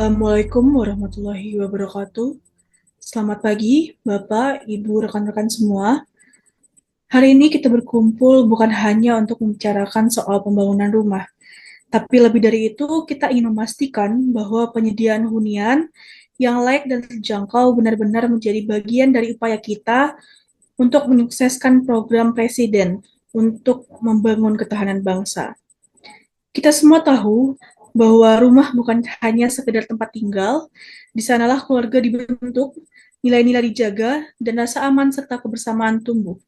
Assalamualaikum warahmatullahi wabarakatuh. Selamat pagi, Bapak, Ibu, rekan-rekan semua. Hari ini kita berkumpul bukan hanya untuk membicarakan soal pembangunan rumah, tapi lebih dari itu kita ingin memastikan bahwa penyediaan hunian yang layak dan terjangkau benar-benar menjadi bagian dari upaya kita untuk menyukseskan program Presiden untuk membangun ketahanan bangsa. Kita semua tahu bahwa rumah bukan hanya sekedar tempat tinggal, di sanalah keluarga dibentuk, nilai-nilai dijaga, dan rasa aman serta kebersamaan tumbuh.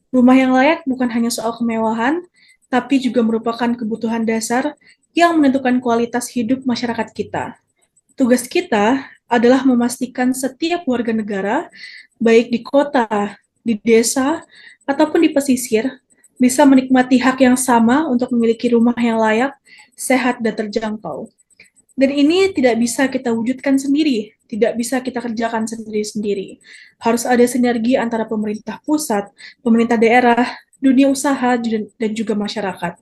Rumah yang layak bukan hanya soal kemewahan, tapi juga merupakan kebutuhan dasar yang menentukan kualitas hidup masyarakat kita. Tugas kita adalah memastikan setiap warga negara, baik di kota, di desa, ataupun di pesisir, bisa menikmati hak yang sama untuk memiliki rumah yang layak, sehat, dan terjangkau. Dan ini tidak bisa kita wujudkan sendiri, tidak bisa kita kerjakan sendiri-sendiri. Harus ada sinergi antara pemerintah pusat, pemerintah daerah, dunia usaha, dan juga masyarakat.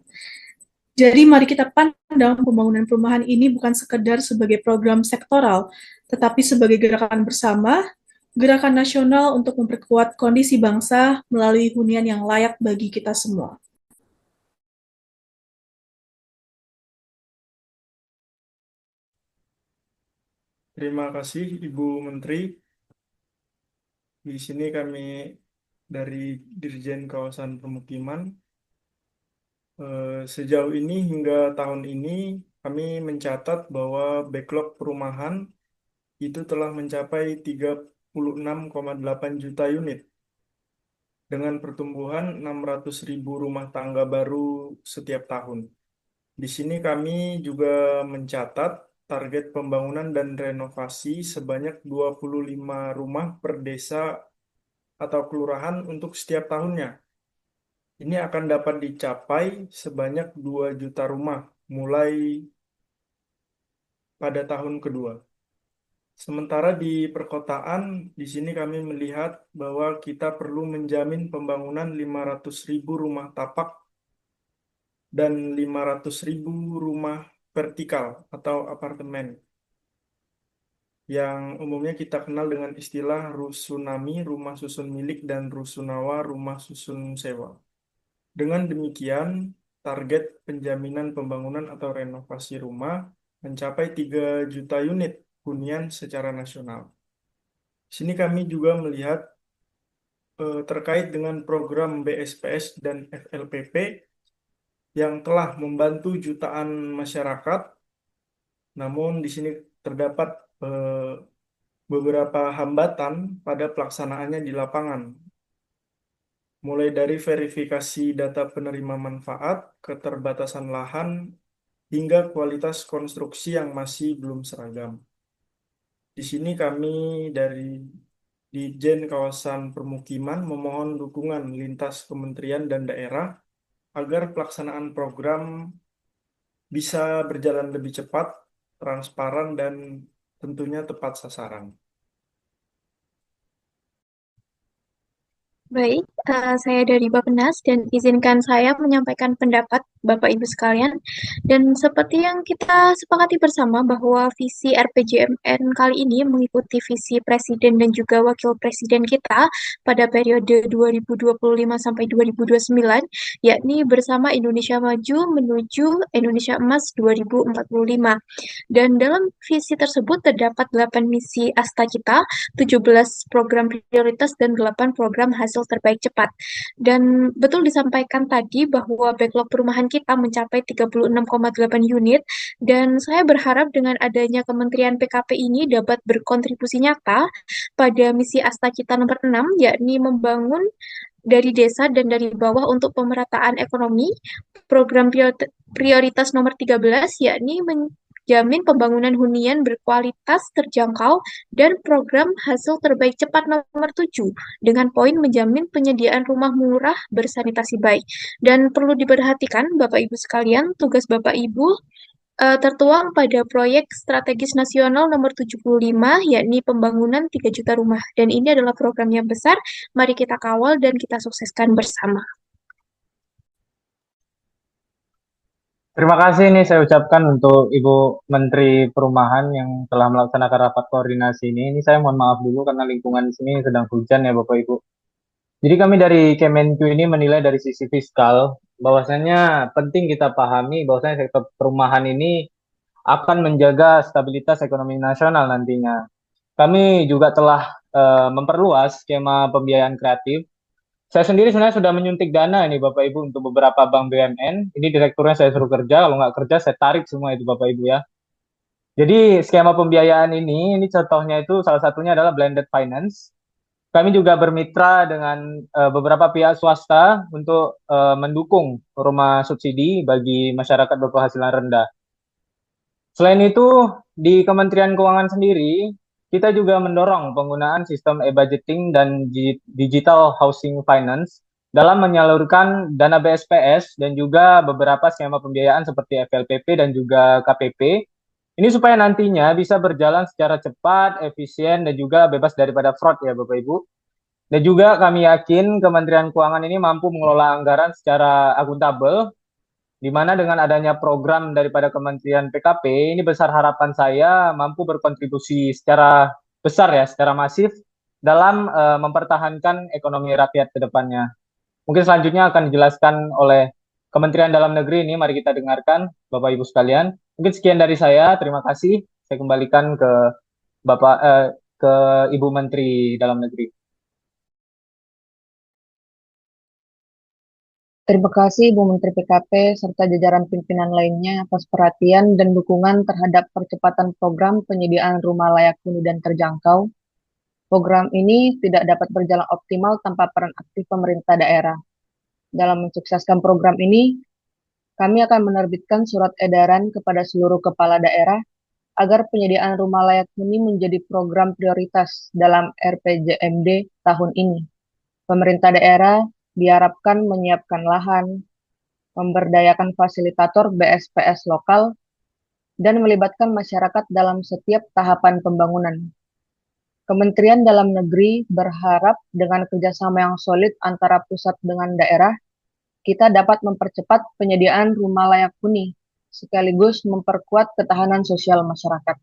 Jadi mari kita pandang pembangunan perumahan ini bukan sekedar sebagai program sektoral, tetapi sebagai gerakan bersama, gerakan nasional untuk memperkuat kondisi bangsa melalui hunian yang layak bagi kita semua. Terima kasih Ibu Menteri. Di sini kami dari Dirjen Kawasan Permukiman. Sejauh ini hingga tahun ini kami mencatat bahwa backlog perumahan itu telah mencapai 36,8 juta unit dengan pertumbuhan 600.000 rumah tangga baru setiap tahun. Di sini kami juga mencatat target pembangunan dan renovasi sebanyak 25 rumah per desa atau kelurahan untuk setiap tahunnya. Ini akan dapat dicapai sebanyak 2 juta rumah mulai pada tahun kedua. Sementara di perkotaan, di sini kami melihat bahwa kita perlu menjamin pembangunan 500.000 rumah tapak dan 500.000 rumah vertikal atau apartemen yang umumnya kita kenal dengan istilah rusunami, rumah susun milik, dan rusunawa, rumah susun sewa. Dengan demikian, target penjaminan pembangunan atau renovasi rumah mencapai 3 juta unit hunian secara nasional. Di sini kami juga melihat terkait dengan program BSPS dan FLPP yang telah membantu jutaan masyarakat, namun di sini terdapat beberapa hambatan pada pelaksanaannya di lapangan, mulai dari verifikasi data penerima manfaat, keterbatasan lahan, hingga kualitas konstruksi yang masih belum seragam. Di sini kami dari Ditjen Kawasan Permukiman memohon dukungan lintas kementerian dan daerah agar pelaksanaan program bisa berjalan lebih cepat, transparan, dan tentunya tepat sasaran. Baik, saya dari Bappenas dan izinkan saya menyampaikan pendapat Bapak Ibu sekalian. Dan seperti yang kita sepakati bersama bahwa visi RPJMN kali ini mengikuti visi Presiden dan juga Wakil Presiden kita pada periode 2025 sampai 2029, yakni bersama Indonesia Maju menuju Indonesia Emas 2045. Dan dalam visi tersebut terdapat 8 misi asta kita, 17 program prioritas dan 8 program hasil terbaik cepat. Dan betul disampaikan tadi bahwa backlog perumahan kita mencapai 36,8 unit dan saya berharap dengan adanya Kementerian PKP ini dapat berkontribusi nyata pada misi asta kita nomor 6, yakni membangun dari desa dan dari bawah untuk pemerataan ekonomi. Program prioritas nomor 13 yakni menjamin pembangunan hunian berkualitas terjangkau, dan program hasil terbaik cepat nomor 7 dengan poin menjamin penyediaan rumah murah bersanitasi baik. Dan perlu diperhatikan Bapak Ibu sekalian, tugas Bapak Ibu tertuang pada proyek strategis nasional nomor 75, yakni pembangunan 3 juta rumah. Dan ini adalah program yang besar, mari kita kawal dan kita sukseskan bersama. Terima kasih nih saya ucapkan untuk Ibu Menteri Perumahan yang telah melaksanakan rapat koordinasi ini. Ini saya mohon maaf dulu karena lingkungan di sini sedang hujan ya Bapak Ibu. Jadi kami dari Kemenku ini menilai dari sisi fiskal bahwasanya penting kita pahami bahwasanya sektor perumahan ini akan menjaga stabilitas ekonomi nasional nantinya. Kami juga telah memperluas skema pembiayaan kreatif. Saya sendiri sebenarnya sudah menyuntik dana ini Bapak Ibu untuk beberapa bank BUMN. Ini direkturnya saya suruh kerja, kalau nggak kerja saya tarik semua itu Bapak Ibu ya. Jadi skema pembiayaan ini contohnya itu salah satunya adalah blended finance. Kami juga bermitra dengan beberapa pihak swasta untuk mendukung rumah subsidi bagi masyarakat berpenghasilan rendah. Selain itu, di Kementerian Keuangan sendiri, kita juga mendorong penggunaan sistem e-budgeting dan digital housing finance dalam menyalurkan dana BSPS dan juga beberapa skema pembiayaan seperti FLPP dan juga KPP. Ini supaya nantinya bisa berjalan secara cepat, efisien, dan juga bebas daripada fraud ya Bapak Ibu. Dan juga kami yakin Kementerian Keuangan ini mampu mengelola anggaran secara akuntabel, di mana dengan adanya program daripada Kementerian PKP, ini besar harapan saya mampu berkontribusi secara besar ya, secara masif dalam mempertahankan ekonomi rakyat ke depannya. Mungkin selanjutnya akan dijelaskan oleh Kementerian Dalam Negeri ini, mari kita dengarkan Bapak Ibu sekalian. Mungkin sekian dari saya, terima kasih. Saya kembalikan ke Bapak ke Ibu Menteri Dalam Negeri. Terima kasih Ibu Menteri PKP serta jajaran pimpinan lainnya atas perhatian dan dukungan terhadap percepatan program penyediaan rumah layak huni dan terjangkau. Program ini tidak dapat berjalan optimal tanpa peran aktif pemerintah daerah. Dalam mensukseskan program ini, kami akan menerbitkan surat edaran kepada seluruh kepala daerah agar penyediaan rumah layak huni menjadi program prioritas dalam RPJMD tahun ini. Pemerintah daerah diharapkan menyiapkan lahan, memberdayakan fasilitator BSPS lokal, dan melibatkan masyarakat dalam setiap tahapan pembangunan. Kementerian Dalam Negeri berharap dengan kerjasama yang solid antara pusat dengan daerah, kita dapat mempercepat penyediaan rumah layak huni, sekaligus memperkuat ketahanan sosial masyarakat.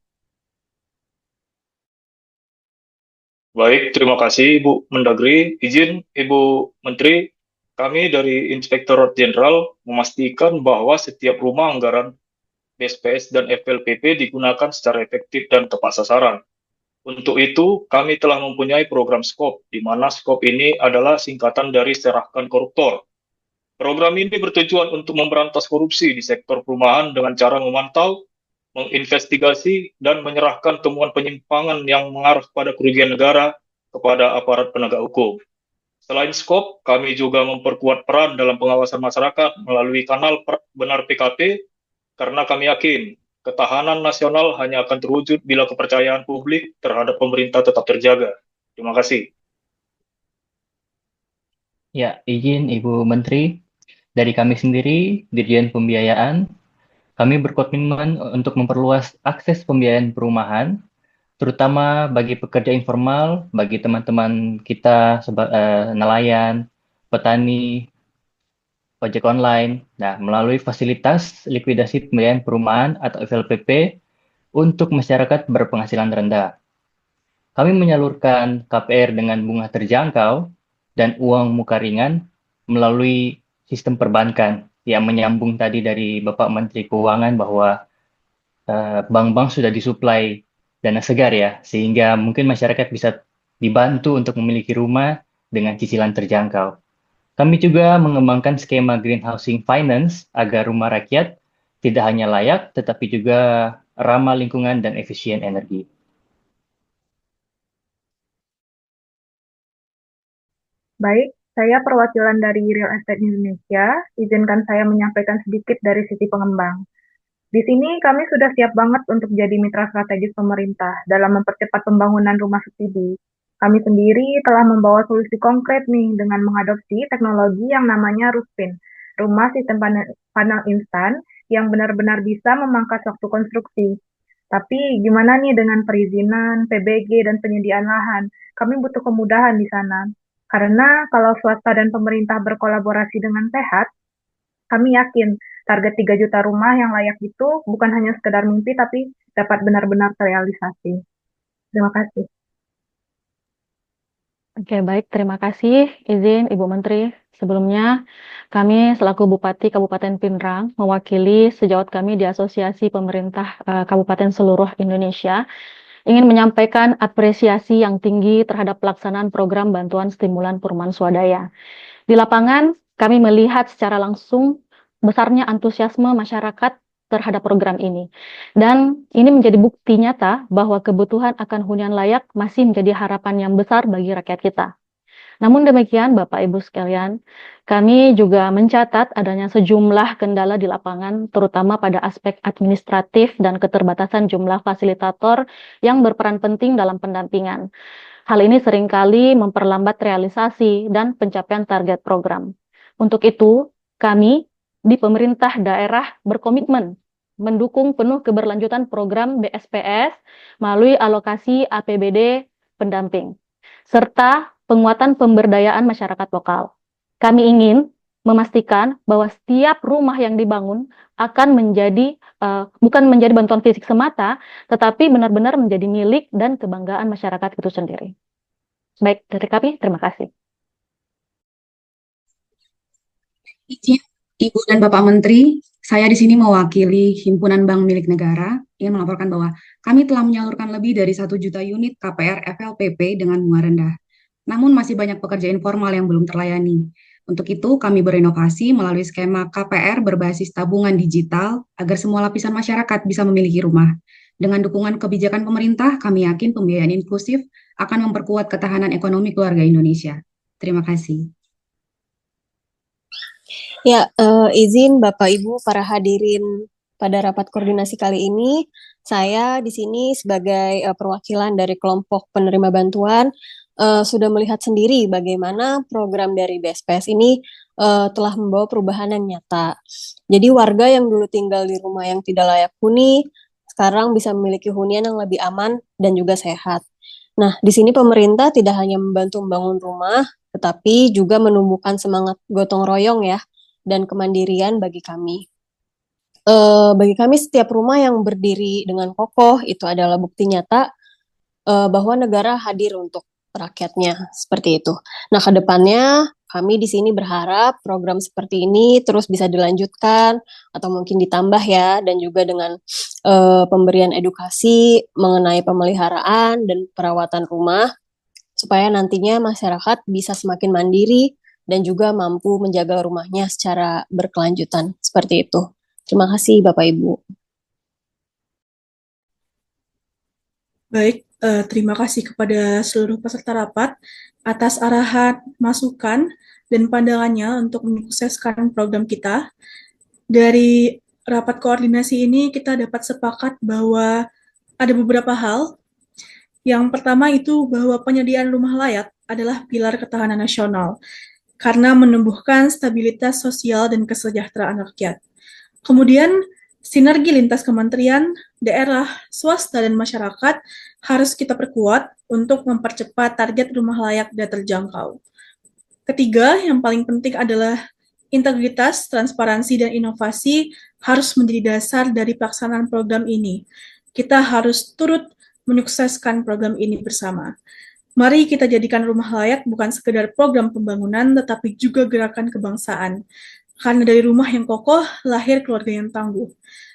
Baik, terima kasih Ibu Mendagri. Izin Ibu Menteri, kami dari Inspektorat Jenderal memastikan bahwa setiap rumah anggaran BSPS dan FLPP digunakan secara efektif dan tepat sasaran. Untuk itu, kami telah mempunyai program SCOP, di mana SCOP ini adalah singkatan dari Serahkan Koruptor. Program ini bertujuan untuk memberantas korupsi di sektor perumahan dengan cara memantau, menginvestigasi, dan menyerahkan temuan penyimpangan yang mengarah pada kerugian negara kepada aparat penegak hukum. Selain skop, kami juga memperkuat peran dalam pengawasan masyarakat melalui kanal Benar PKP, karena kami yakin ketahanan nasional hanya akan terwujud bila kepercayaan publik terhadap pemerintah tetap terjaga. Terima kasih. Ya, izin Ibu Menteri, dari kami sendiri, Dirjen Pembiayaan, kami berkomitmen untuk memperluas akses pembiayaan perumahan, terutama bagi pekerja informal, bagi teman-teman kita nelayan, petani, ojek online, nah melalui fasilitas likuidasi pembiayaan perumahan atau FLPP untuk masyarakat berpenghasilan rendah. Kami menyalurkan KPR dengan bunga terjangkau dan uang muka ringan melalui sistem perbankan yang menyambung tadi dari Bapak Menteri Keuangan bahwa bank-bank sudah disuplai dana segar ya, sehingga mungkin masyarakat bisa dibantu untuk memiliki rumah dengan cicilan terjangkau. Kami juga mengembangkan skema Green Housing Finance agar rumah rakyat tidak hanya layak, tetapi juga ramah lingkungan dan efisien energi. Baik, saya perwakilan dari Real Estate Indonesia. Izinkan saya menyampaikan sedikit dari sisi pengembang. Di sini kami sudah siap banget untuk jadi mitra strategis pemerintah dalam mempercepat pembangunan rumah subsidi. Kami sendiri telah membawa solusi konkret nih dengan mengadopsi teknologi yang namanya Ruspin, rumah sistem panel instan yang benar-benar bisa memangkas waktu konstruksi. Tapi gimana nih dengan perizinan, PBG, dan penyediaan lahan? Kami butuh kemudahan di sana. Karena kalau swasta dan pemerintah berkolaborasi dengan sehat, kami yakin target 3 juta rumah yang layak itu bukan hanya sekedar mimpi, tapi dapat benar-benar terrealisasi. Terima kasih. Oke, baik. Terima kasih, izin Ibu Menteri. Sebelumnya, kami selaku Bupati Kabupaten Pinrang mewakili sejawat kami di Asosiasi Pemerintah Kabupaten seluruh Indonesia ingin menyampaikan apresiasi yang tinggi terhadap pelaksanaan program bantuan stimulan perumahan swadaya. Di lapangan, kami melihat secara langsung besarnya antusiasme masyarakat terhadap program ini. Dan ini menjadi bukti nyata bahwa kebutuhan akan hunian layak masih menjadi harapan yang besar bagi rakyat kita. Namun demikian, Bapak Ibu sekalian, kami juga mencatat adanya sejumlah kendala di lapangan, terutama pada aspek administratif dan keterbatasan jumlah fasilitator yang berperan penting dalam pendampingan. Hal ini seringkali memperlambat realisasi dan pencapaian target program. Untuk itu, kami di pemerintah daerah berkomitmen mendukung penuh keberlanjutan program BSPS melalui alokasi APBD pendamping, serta penguatan pemberdayaan masyarakat lokal. Kami ingin memastikan bahwa setiap rumah yang dibangun akan menjadi bukan menjadi bantuan fisik semata, tetapi benar-benar menjadi milik dan kebanggaan masyarakat itu sendiri. Baik, dari kami, terima kasih. Izin Ibu dan Bapak Menteri, saya di sini mewakili Himpunan Bank Milik Negara ingin melaporkan bahwa kami telah menyalurkan lebih dari 1 juta unit KPR FLPP dengan bunga rendah. Namun masih banyak pekerja informal yang belum terlayani. Untuk itu, kami berinovasi melalui skema KPR berbasis tabungan digital agar semua lapisan masyarakat bisa memiliki rumah. Dengan dukungan kebijakan pemerintah, kami yakin pembiayaan inklusif akan memperkuat ketahanan ekonomi keluarga Indonesia. Terima kasih. Ya, izin Bapak Ibu para hadirin pada rapat koordinasi kali ini, saya di sini sebagai perwakilan dari kelompok penerima bantuan sudah melihat sendiri bagaimana program dari BSPS ini telah membawa perubahan yang nyata. Jadi warga yang dulu tinggal di rumah yang tidak layak huni, sekarang bisa memiliki hunian yang lebih aman dan juga sehat. Nah, di sini pemerintah tidak hanya membantu membangun rumah, tetapi juga menumbuhkan semangat gotong royong ya, dan kemandirian bagi kami. Bagi kami setiap rumah yang berdiri dengan kokoh itu adalah bukti nyata bahwa negara hadir untuk rakyatnya, seperti itu. Nah, ke depannya kami di sini berharap program seperti ini terus bisa dilanjutkan atau mungkin ditambah ya, dan juga dengan pemberian edukasi mengenai pemeliharaan dan perawatan rumah supaya nantinya masyarakat bisa semakin mandiri dan juga mampu menjaga rumahnya secara berkelanjutan. Seperti itu. Terima kasih Bapak Ibu. Baik, terima kasih kepada seluruh peserta rapat atas arahan, masukan, dan pandangannya untuk menyukseskan program kita. Dari rapat koordinasi ini kita dapat sepakat bahwa ada beberapa hal. Yang pertama itu bahwa penyediaan rumah layak adalah pilar ketahanan nasional karena menumbuhkan stabilitas sosial dan kesejahteraan rakyat. Kemudian, sinergi lintas kementerian, daerah, swasta, dan masyarakat harus kita perkuat untuk mempercepat target rumah layak dan terjangkau. Ketiga, yang paling penting adalah integritas, transparansi, dan inovasi harus menjadi dasar dari pelaksanaan program ini. Kita harus turut menyukseskan program ini bersama. Mari kita jadikan rumah layak bukan sekedar program pembangunan, tetapi juga gerakan kebangsaan. Karena dari rumah yang kokoh, lahir keluarga yang tangguh.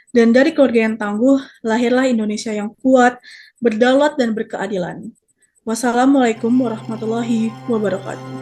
Dan dari keluarga yang tangguh, lahirlah Indonesia yang kuat, berdaulat, dan berkeadilan. Wassalamualaikum warahmatullahi wabarakatuh.